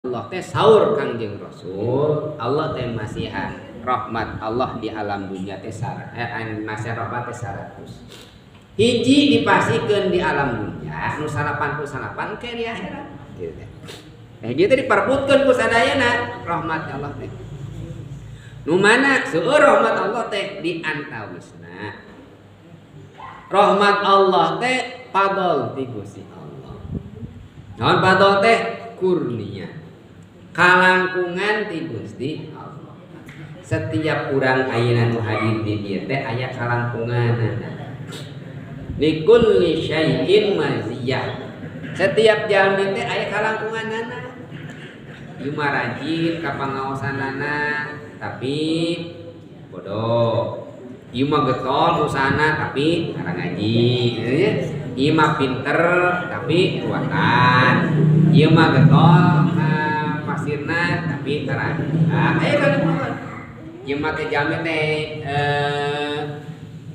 Allah teh saur Kangjeng Rasul, Allah teh masihan rahmat Allah di alam dunia teh masihan rahmat teh 100. Hiji dipasikeun di alam dunia nu 89 ke di akhirat. Kieu teh. Dia teh diperbutkeun ku sadayana rahmat Allah teh. Nu mana seueur rahmat Allah teh di antawisna. Rahmat Allah teh fadl ti Gusti Allah. Naon fadl teh? Kurnia. Kalangkungan ti Gusti Allah. Setiap urang ayeuna nu hadir di dieu teh aya kalangkunganna. Likulli syai'in maziyah. Setiap jalmi teh aya kalangkunganna. Ieu mah rajin ka pangaosanana tapi bodoh. Ieu mah getol usahana tapi ngarang ngaji. Ieu mah pinter tapi kuatan. Ieu mah getol pasirna tapi terang. Ayo kan ieu mah teh jalmi teh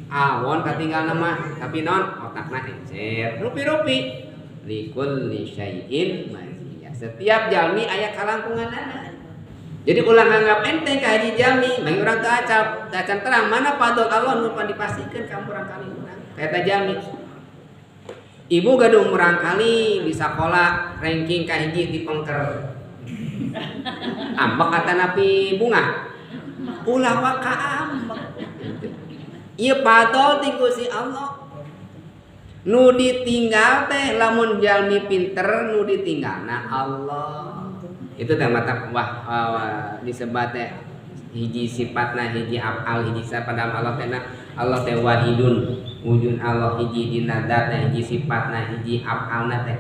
awon katinggalna mah tapi non otakna encer. Rupi-rupi likulli syai'in maziyah. Setiap jalmi aya kalangkunganana. Jadi ulang anggap enteng ka hiji jalmi, mangga urang teu acan terang mana fadl Allah nu dipasikeun ka urang kali urang. Eta jalmi. Ibu gaduh murang kali di sakola ranking ka hiji di pengker. Ambek kata napi bunga. Ulah wa ka ambek. Ieu fadl ti Gusti Allah. Nu ditinggal teh lamun jalmi pinter nu ditinggalna Allah. Itu teh mata disebat teh hiji sifatna hiji afal hiji sapadam Allah teh Allah teh wahidun wujud Allah hiji dina datna hiji sifatna hiji afalna teh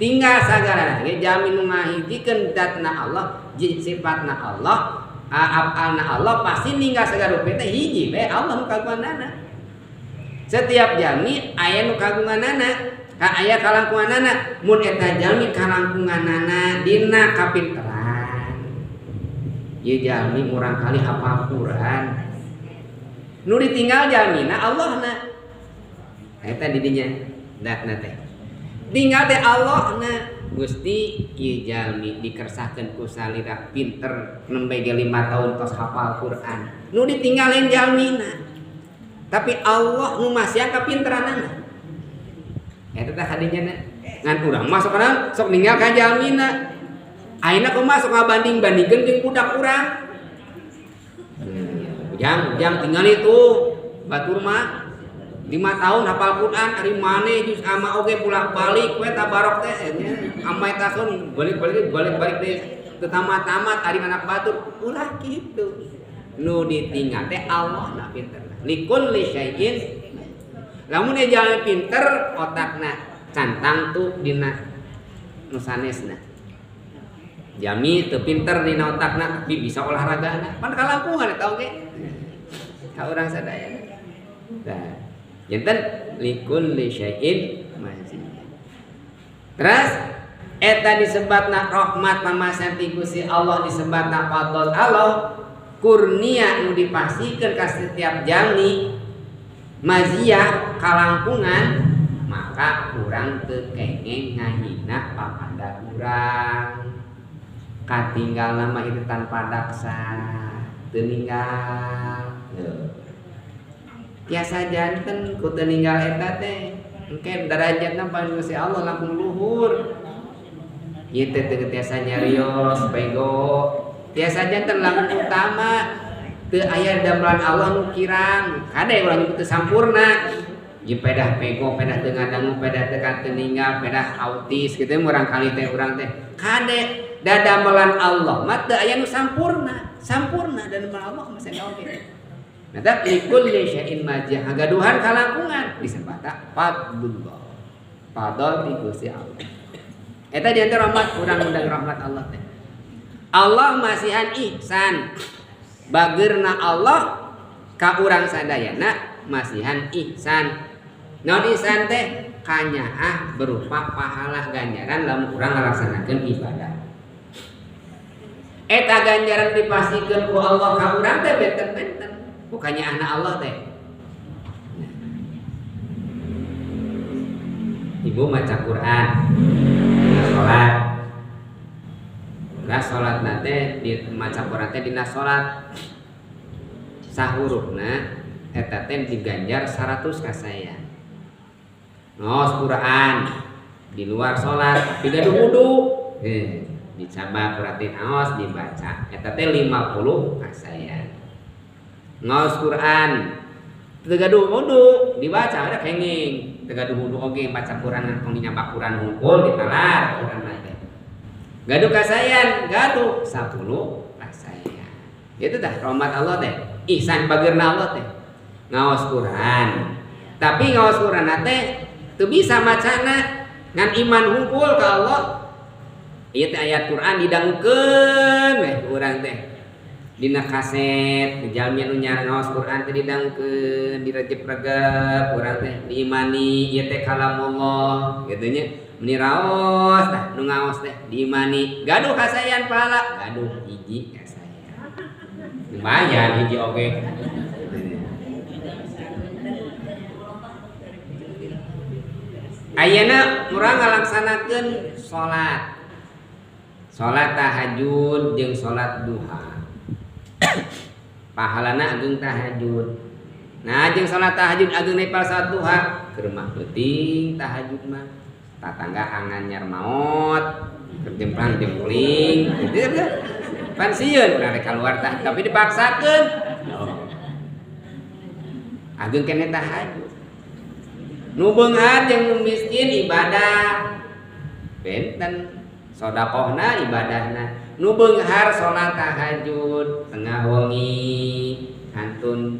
tinggal sagala teh jamin nu ngahijikeun datna Allah sifatna Allah afalna Allah pasti ninggal sagala rupa teh hiji bae Allah nu kagunganana. Setiap jalmi aya nu kagunganana aya kalangkunganana mun eta jalmi kalangkunganana dina kapinteran. Ieu jalmi murang kali hafal Quran. Nu ditinggal jalmina Allahna. Eta di dinya datna teh. Tinggal teh Allahna. Gusti ieu jalmi dikersahkeun ku salira pinter nembe ge 5 tahun tos hafal Quran. Nu ditinggalin jalmina. Tapi Allah nu masih kapinteranana. Eta teh hadinya ngan urang mah sok sok ninggal ka jalmina. Ayeuna kumaha sok ngabanding-bandingkeun jeung budak urang. Jang tinggal itu batur mah 5 tahun hafal Quran ari maneh juz ama oge pulak-balik we tabarok teh amai tahun balik teh teu tamat-tamat ari anak batur ulah kitu. Nu ditinggal teh Allah na pinter. Likulli syai'in lamun jalmi pinter otakna cantang tuh dina nu sanesna. Jalmi teu pinter dina otakna tapi bisa olahragana. Pan kalangkungan eta oge. Ka urang sadayana. Tah, janten likulli syai'in maziyah. Terus eta disebatna rahmat pamasan ti Gusti Allah disebatna fadl Allah kurnia nu dipasikeun ka setiap jalmi maziyah kalangkungan maka urang teu kengeng ngahina papada urang katinggalna mah itu tanpa daksa teu ninggal tiasa janten ku teu ninggal eta teh engke derajatna paling Gusti Allah langkung luhur ieu teh teu tiasa nyarios pego tiasa janten langkung utama teu aya damelan Allah nu kirang kade urang teu sampurna ieu pedah pego pedah teu ngadangu pedah teu ninggal pedah autis kitu urang kali teh urang teh kade da damelan Allah mah teu aya nu sampurna dan damelan Allah mah sae oge eta likulli syai'in maziyah ngagaduhan kalangkungan disebut fadlullah fadl ti Gusti Allah eta di antara rahmat urang undang rahmat Allah teh Allah masihan ihsan bageurna Allah ka urang sadayana masihan ihsan. Naon ihsan teh? Kanyaah berupa pahala ganjaran lamun urang ngalaksanakeun ibadah. Eta ganjaran dipasikeun ku Allah ka urang teh benten-benten. Bukannya anak Allah teh. Ibu maca Quran, salat. Lah salat nate di maca Quran teh dina salat sahurufna eta teh diganjar 100 kasayan. Ngaos Quran di luar salat tapi gaduh wudu. Dicoba Quran aos dibaca eta teh 50 kasayan. Ngaos Quran teu gaduh wudu dibaca ada kenging teu gaduh wudu oge baca Quran anu nyambak Quran hungkul ditalar Quran teh. Gaduh kasayan, gaduh 10 kasayan. Itu dah rahmat Allah teh. Ihsan bagirna Allah teh. Ngaos Quran. Tapi ngaos Quran teh teu bisa macana ngan iman hungkul ka Allah. Ieu teh ayat Quran didangkeun we urang teh. Dina kaset jalmi anu ngaos Quran teh didangkeun, direjep-regep urang teh diimani ieu teh kalamullah kitu nya. Meni raos tah nu ngaos teh diimani gaduh kasayan pahala gaduh hiji kasayan lumayan hiji oge ayeuna urang ngalaksanakeun salat tahajud jeung salat duha pahalana ageung tahajud nah jeung salat tahajud ageung nepal salat duha keur mah penting tahajud mah tatangga angan nyar maot kerjemplang jempling gitu kan pansieun urang rek kaluar tah tapi dipaksakeun ageung keneh tahajud nu beunghar jeung nu miskin ibadah benten sedekahna ibadahna nu beunghar salat tahajud tengah wengi hantun